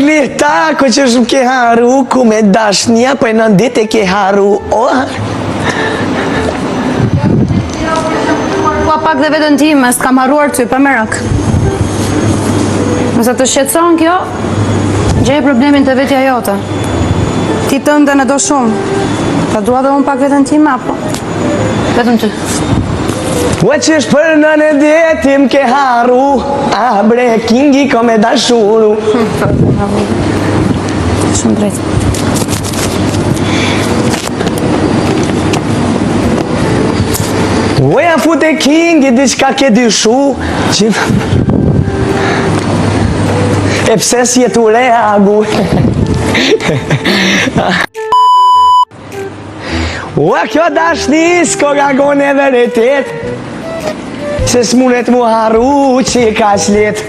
glita, ko që shumë ke haru, ku me dashnia, po e në dit e ke haru, Kua pak dhe vetën time, s'kam haruar ty, për merak. Nëse të shqetëson kjo, gjej problemin të vetja jote. Ti të ndën e do shumë. Ta dua dhe unë pak vetën time, apo? Vetëm ty. Ua që është për në në djetim ke haru, a bre, kingi ko me dashuru. Shumë drejt. Uja fute kingi, diçka ke dyshu, që... E pse si jetu reagu. Ua kjo dashni s'ko gagon e vërtetet, se s'munet mu haru që i ka qlet.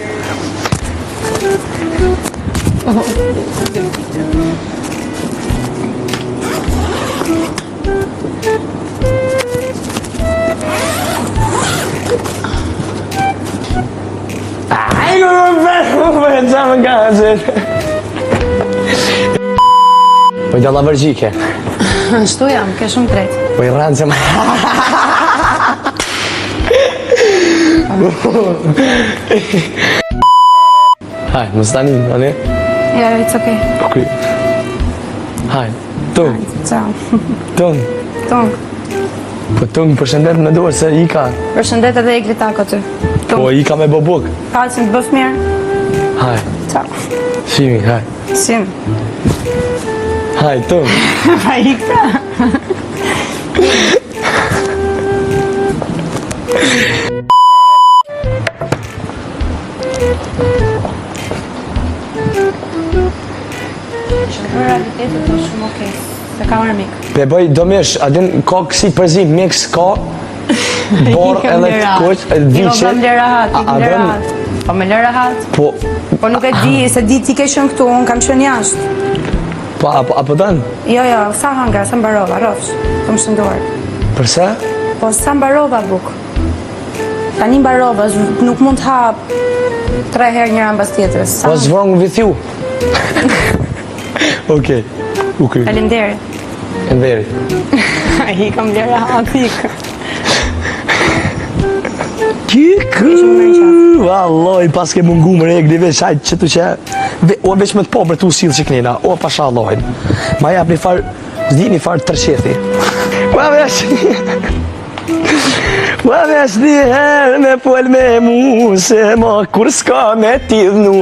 Po i dalla vërgjike. Shtu jam, ke shumë drejt. Po i rranë se ma... Haj, më stani, ane? Ja, it's okay. Kuj. Haj, tung. Ciao. Tung. Tung. Po tung, përshëndet me dorë se i ka. Përshëndet edhe i glitako ty. Po i ka me bobuk. Kalcin të bëf mirë. Haj. Ciao. Shimi, haj. Sim. Haj, tung. Pa i ka. Në realitetet është shumë okej. Se ka marrë mik. Pe bëj, do mish, adin ka kësi përzim, mix ka, borë edhe të kuq, e Jo, vishe. më lë rahat, i lë rahat. Po me lë rahat. Po nuk e di, se di ti ke qenë këtu, unë kam qenë jashtë. Po, apo dënë? Jo, sa hangra, sa mbarova, rofsh. Të më shënduar. Përse? Po, sa mbarova, buk. Tani mbarova, nuk mund të hap 3 herë njëra mbas tjetrës. What's wrong with you? Okej. Faleminderit. Enderi. I kam lë rahat, Kiku, valloj, pas ke mungu më regli veç, hajtë që të që, o veç me të po për të usilë që knina, o pasha Allahin, ma jap një farë, zdi një farë tërqethi. Ma veç një herë me pol me mu, se ma kur s'ka me t'idhnu.